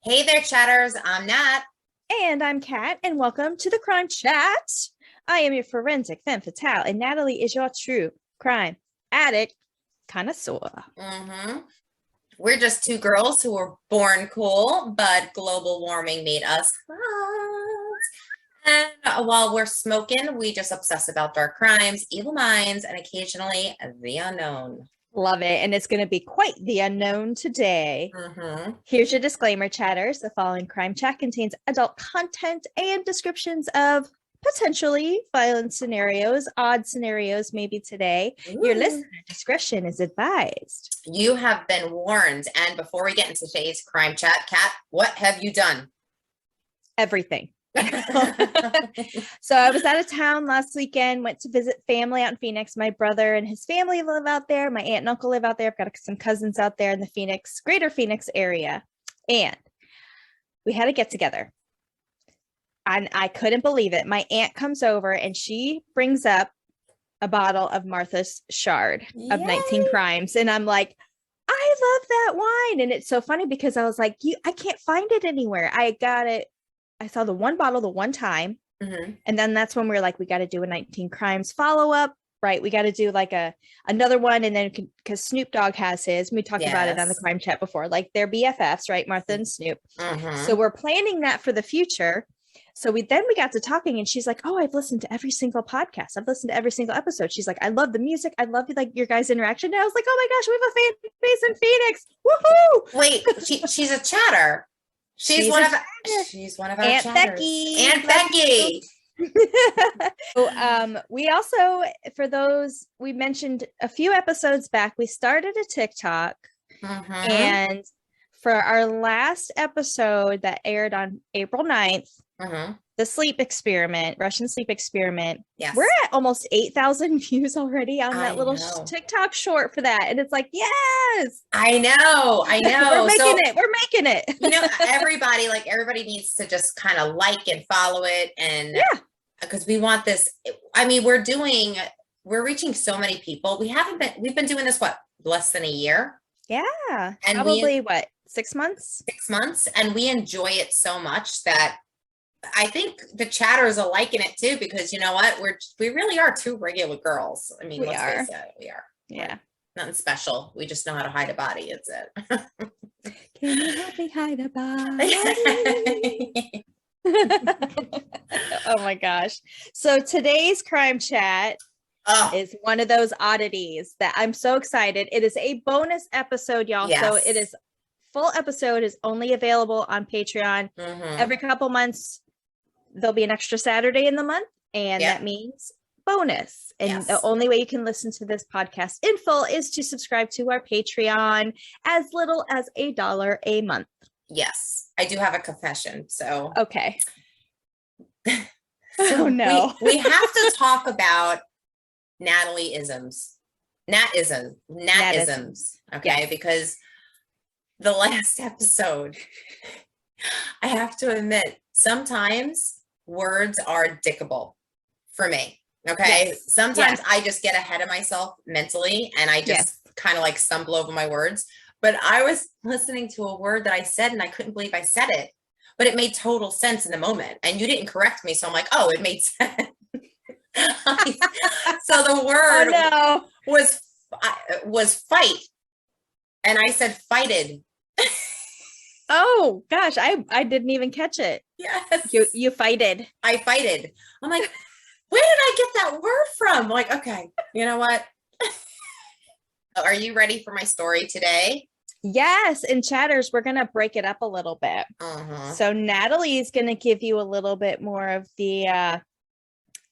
Hey there, chatters. I'm Nat. And I'm Kat, and welcome to the Crime Chat. I am your forensic femme fatale, and Natalie is your true crime addict connoisseur. We're just two girls who were born cool, but global warming made us hot. And while we're smoking, we just obsess about dark crimes, evil minds, and occasionally the unknown. Love it. And it's going to be quite the unknown today. Here's your disclaimer, chatters. The following crime chat contains adult content and descriptions of potentially violent scenarios, odd scenarios maybe today. Ooh. Your listener discretion is advised. You have been warned. And before we get into today's crime chat, Kat, what have you done? Everything. So I was out of town last weekend, went to visit family out in Phoenix. My brother and his family live out there. My aunt and uncle live out there. I've got some cousins out there in the greater Phoenix area. And we had a get together. And I couldn't believe it. My aunt comes over and she brings up a bottle of Martha's Chard of 19 Crimes. And I'm like, I love that wine. And it's so funny because I was like, I can't find it anywhere. I got it. I saw the one bottle the one time. And then that's when we were like, we got to do a 19 Crimes follow-up, right? We got to do like another one. And then because Snoop Dogg has his, we talked about it on the crime chat before, like they're BFFs, right? Martha and Snoop. So we're planning that for the future. So we got to talking and she's like, oh, I've listened to every single podcast. I've listened to every single episode. She's like, I love the music. I love like your guys' interaction. And I was like, oh my gosh, we have a fan base in Phoenix. Woohoo! Wait, she's a chatter. She's one of our Aunt chatters. Becky. Aunt Becky. So, we also, for those, we mentioned a few episodes back, we started a TikTok and for our last episode that aired on April 9th, the Russian sleep experiment. Yes. We're at almost 8,000 views already on that little TikTok short for that. And it's like, yes, I know. We're making it. You know, everybody needs to just kind of like and follow it. And because we want this, I mean, we're reaching so many people. We've been doing this, less than a year? Yeah. And probably 6 months? 6 months. And we enjoy it so much that I think the chatters are liking it too, because you know what? We really are two regular girls. I mean, let's face it, we are. Yeah. Nothing special. We just know how to hide a body. It's it. Can you help me hide a body? Oh my gosh. So today's crime chat is one of those oddities that I'm so excited. It is a bonus episode, y'all. Yes. So it is full episode is only available on Patreon. Every couple months. There'll be an extra Saturday in the month, and that means bonus. And the only way you can listen to this podcast in full is to subscribe to our Patreon as little as $1 a month. Yes, I do have a confession. So okay. Oh no, we have to talk about Natalie-isms, Nat-isms. Okay, because the last episode, I have to admit, sometimes words are dickable for me. Okay. Yes. Sometimes I just get ahead of myself mentally and I just kind of like stumble over my words. But I was listening to a word that I said and I couldn't believe I said it, but it made total sense in the moment. And you didn't correct me. So I'm like, oh, it made sense. So the word was fight. And I said fighted. Oh gosh, I didn't even catch it. Yes. You fighted. I fighted. I'm like, where did I get that word from? I'm like, okay, you know what? Are you ready for my story today? Yes. And chatters, we're going to break it up a little bit. So Natalie is going to give you a little bit more of the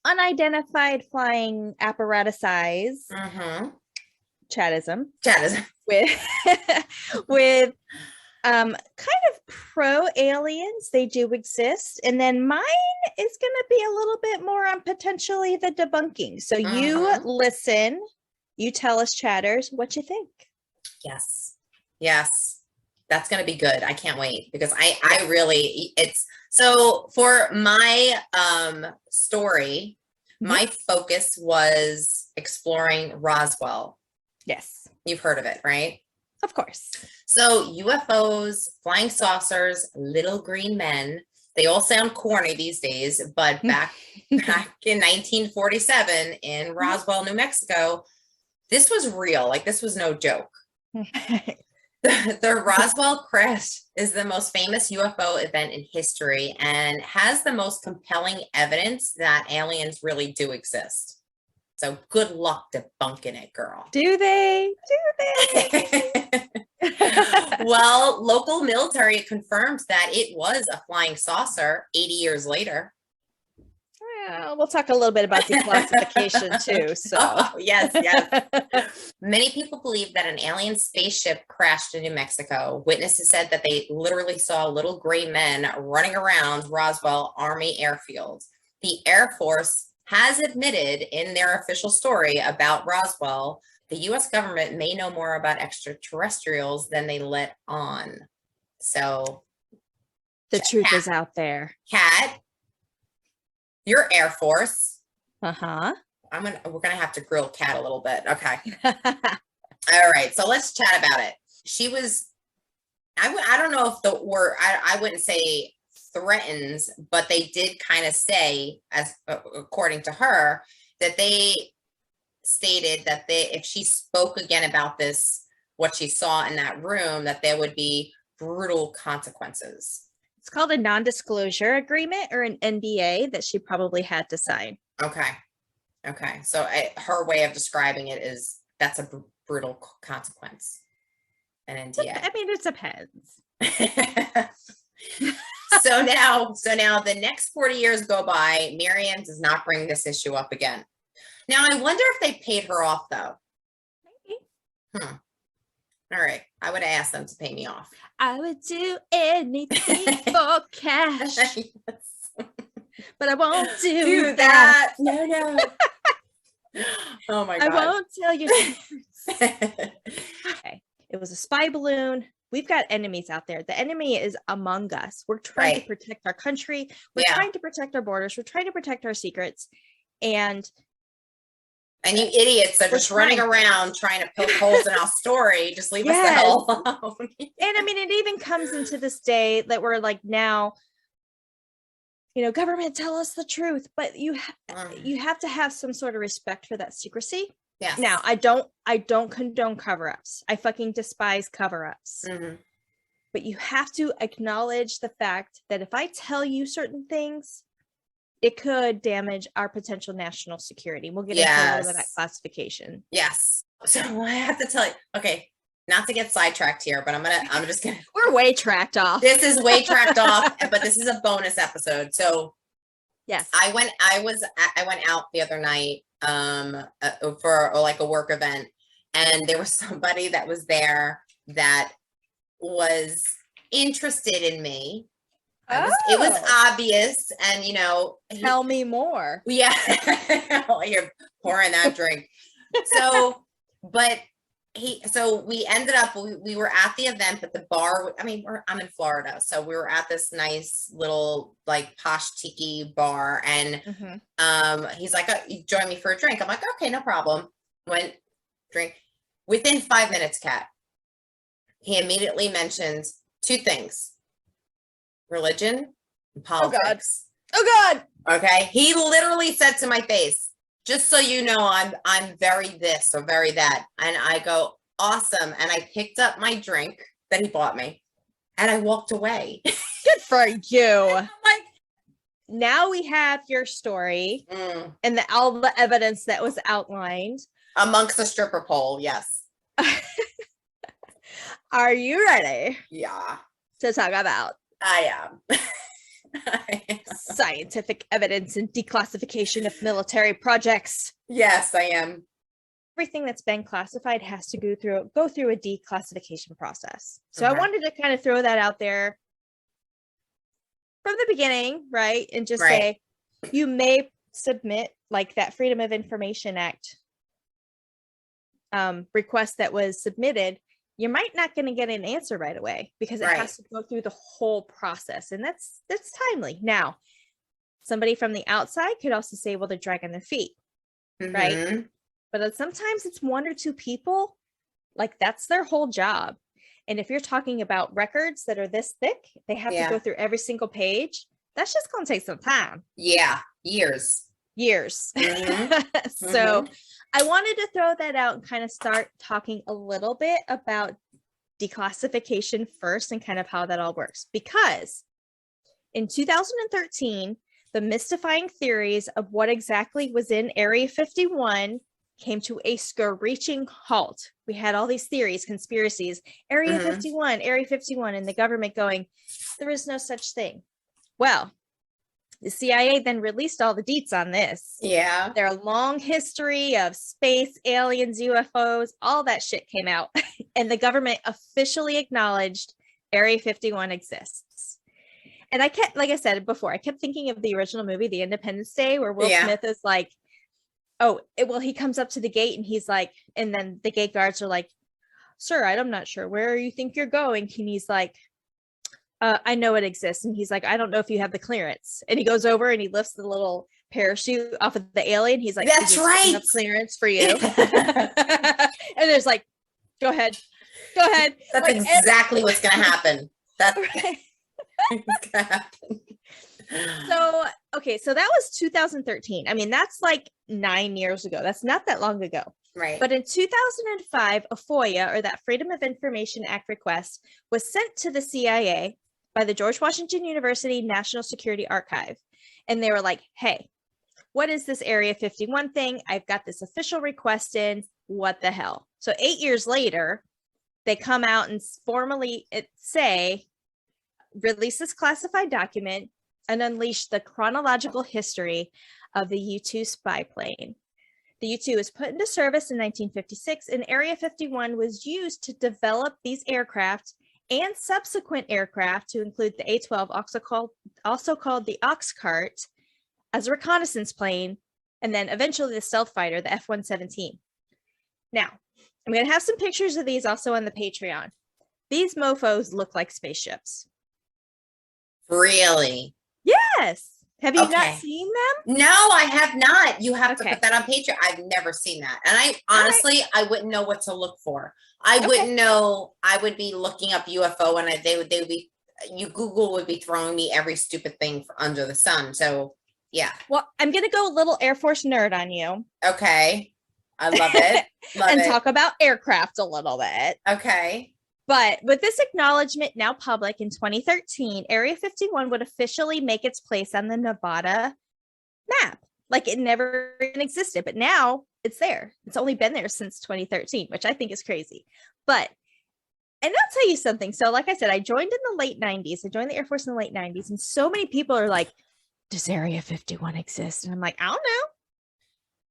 unidentified flying apparatus size. Chattism with kind of pro aliens. They do exist. And then mine is going to be a little bit more on potentially the debunking. So you listen, you tell us, chatters, what you think. Yes. That's going to be good. I can't wait because I really, so for my story, my focus was exploring Roswell. Yes. You've heard of it, right? Of course. So UFOs, flying saucers, little green men, they all sound corny these days, but back in 1947 in Roswell, New Mexico, this was real. Like, this was no joke. The Roswell crash is the most famous UFO event in history and has the most compelling evidence that aliens really do exist. So good luck debunking it, girl. Do they? Well, local military confirmed that it was a flying saucer 80 years later. Well, we'll talk a little bit about declassification too. So yes. Many people believe that an alien spaceship crashed in New Mexico. Witnesses said that they literally saw little gray men running around Roswell Army Airfield. The Air Force has admitted in their official story about Roswell, the U.S. government may know more about extraterrestrials than they let on. So the truth is out there. Kat, your Air Force. Uh-huh. We're gonna have to grill Kat a little bit. Okay. All right. So let's chat about it. She was, I don't know if the word, I wouldn't say threatens, but they did kind of say, as according to her, that they stated that if she spoke again about this, what she saw in that room, that there would be brutal consequences. It's called a non-disclosure agreement, or an NDA, that she probably had to sign. Okay. So her way of describing it is that's a brutal consequence. An NDA. I mean, it depends. So now the next 40 years go by. Miriam does not bring this issue up again. Now, I wonder if they paid her off, though. Maybe. All right. I would ask them to pay me off. I would do anything for cash. Yes. But I won't do that. No. Oh, my God. I won't tell you. Okay. It was a spy balloon. We've got enemies out there. The enemy is among us. We're trying to protect our country. We're trying to protect our borders. We're trying to protect our secrets. And you idiots are just running around trying to poke holes in our story. Just leave us the hell alone. And I mean, it even comes into this day that we're like, now, government, tell us the truth, but you have to have some sort of respect for that secrecy. Yes. Now, I don't condone cover-ups. I fucking despise cover-ups. Mm-hmm. But you have to acknowledge the fact that if I tell you certain things, it could damage our potential national security. We'll get into a little bit of that classification. Yes. So I have to tell you, okay, not to get sidetracked here, but I'm just gonna. We're way tracked off. This is way tracked off, but this is a bonus episode. So yes, I went out the other night for like a work event, and there was somebody that was there that was interested in me. It was obvious, and tell me more. Yeah. You're pouring that drink. So we ended up, we were at the event, but the bar, I'm in Florida, so we were at this nice little like posh tiki bar, and he's like, join me for a drink. I'm like, okay, no problem. Went drink. Within 5 minutes, Kat, he immediately mentions two things: religion and politics. Oh God. Okay. He literally said to my face, just so you know, I'm very this or very that. And I go, awesome. And I picked up my drink that he bought me and I walked away. Good for you. I'm like, now we have your story and all the evidence that was outlined. Amongst the stripper pole. Yes. Are you ready? Yeah. To talk about? I am. Scientific evidence and declassification of military projects. Yes, I am. Everything that's been classified has to go through a declassification process. So I wanted to kind of throw that out there from the beginning, right? And just say, you may submit like that Freedom of Information Act request that was submitted. You might not going to get an answer right away because it has to go through the whole process. And that's timely. Now, somebody from the outside could also say, well, they're dragging their feet, right? But sometimes it's one or two people Like that's their whole job. And if you're talking about records that are this thick, they have to go through every single page. That's just going to take some time. Yeah. Years. Mm-hmm. So I wanted to throw that out and kind of start talking a little bit about declassification first and kind of how that all works. Because in 2013, the mystifying theories of what exactly was in Area 51 came to a screeching halt. We had all these theories, conspiracies, Area 51, Area 51, and the government going, there is no such thing. Well, the CIA then released all the deets on this. Yeah. Their long history of space, aliens, UFOs, all that shit came out. And the government officially acknowledged Area 51 exists. And I kept, like I said before, I kept thinking of the original movie, The Independence Day, where Will Smith is like, he comes up to the gate and he's like, and then the gate guards are like, sir, I'm not sure where you think you're going. And he's like, I know it exists. And he's like, I don't know if you have the clearance. And he goes over and he lifts the little parachute off of the alien. He's like, that's right. Enough clearance for you. And there's like, go ahead. That's like, exactly what's going to happen. That's right. what's going to happen. So that was 2013. I mean, that's like 9 years ago. That's not that long ago. Right. But in 2005, a FOIA, or that Freedom of Information Act request, was sent to the CIA by the George Washington University National Security Archive. And they were like, hey, what is this Area 51 thing? I've got this official request in. What the hell? So 8 years later, they come out and formally release this classified document and unleash the chronological history of the U-2 spy plane. The U-2 was put into service in 1956, and Area 51 was used to develop these aircraft and subsequent aircraft, to include the A-12, also called the Oxcart, as a reconnaissance plane, and then eventually the stealth fighter, the F-117. Now, I'm going to have some pictures of these also on the Patreon. These mofos look like spaceships. Really? Yes. Have you not seen them? No, I have not. You have to put that on Patreon. I've never seen that. And I honestly, I wouldn't know what to look for. I wouldn't know. I would be looking up UFO and they would be, Google would be throwing me every stupid thing under the sun. So yeah. Well, I'm going to go a little Air Force nerd on you. Okay. I love it. And talk about aircraft a little bit. Okay. But with this acknowledgement now public in 2013, Area 51 would officially make its place on the Nevada map. Like it never even existed, but now it's there. It's only been there since 2013, which I think is crazy. And I'll tell you something. So like I said, I joined in the late 90s. I joined the Air Force in the late 90s. And so many people are like, does Area 51 exist? And I'm like, I don't know.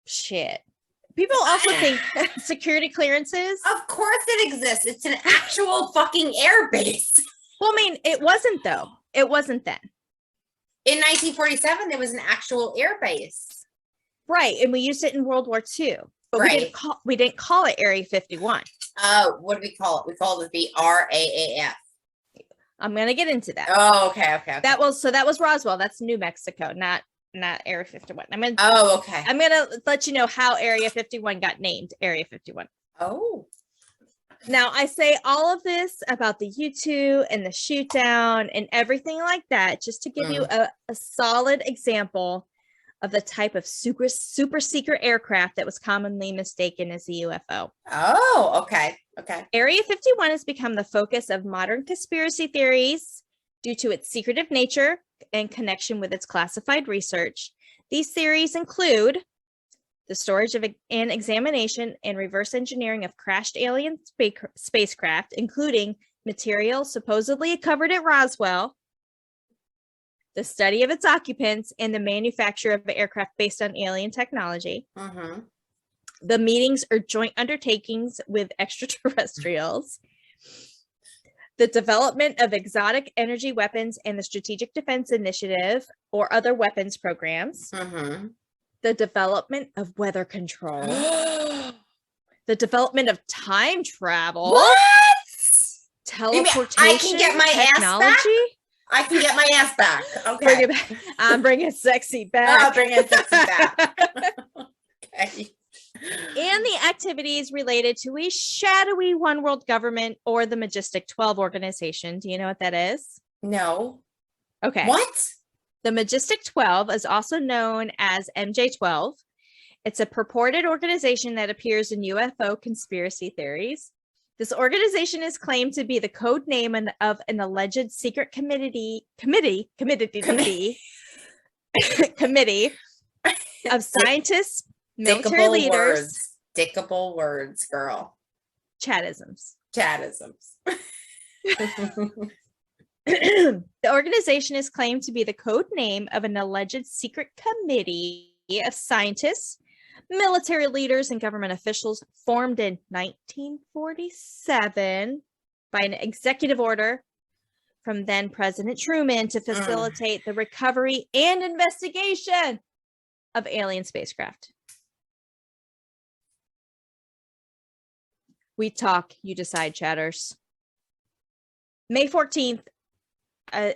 Shit. People also think security clearances. Of course it exists. It's an actual fucking air base. Well, I mean, it wasn't though. It wasn't then. In 1947, there was an actual air base. Right. And we used it in World War II. But we didn't call it Area 51. What do we call it? We called it the RAAF. I'm going to get into that. Oh, okay. That was Roswell. That's New Mexico, not Area 51. I'm going to let you know how Area 51 got named Area 51. Oh. Now, I say all of this about the U-2 and the shoot down and everything like that, just to give you a solid example of the type of super secret aircraft that was commonly mistaken as a UFO. Oh, okay. Area 51 has become the focus of modern conspiracy theories due to its secretive nature and connection with its classified research. These theories include the storage of and examination and reverse engineering of crashed alien spacecraft, including material supposedly covered at Roswell, the study of its occupants, and the manufacture of aircraft based on alien technology. The meetings or joint undertakings with extraterrestrials, the development of exotic energy weapons and the Strategic Defense Initiative or other weapons programs, the development of weather control, the development of time travel, teleportation, I can get my technology. Ass back? I can get my ass back. Okay. Bring it back. I'm bringing sexy back. I'll bring it sexy back. Okay. and the activities related to a shadowy one world government or the Majestic 12 organization. Do you know what that is? No. Okay. What? The Majestic 12 is also known as MJ12. It's a purported organization that appears in UFO conspiracy theories. This organization is claimed to be the code name of an alleged secret committee of scientists, military Dickable leaders, words. Dickable words, girl. Chatisms. Chatisms. The organization is claimed to be the code name of an alleged secret committee of scientists, military leaders, and government officials formed in 1947 by an executive order from then President Truman to facilitate the recovery and investigation of alien spacecraft. We talk, you decide, chatters. May 14th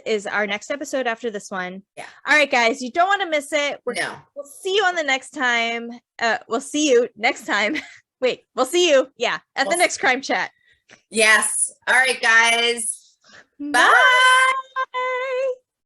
is our next episode after this one. Yeah. All right, guys, you don't want to miss it. No. We'll see you on the next time. We'll see you next time. Wait, we'll see you. Yeah, at the next Crime Chat. Yes. All right, guys. Bye. Bye.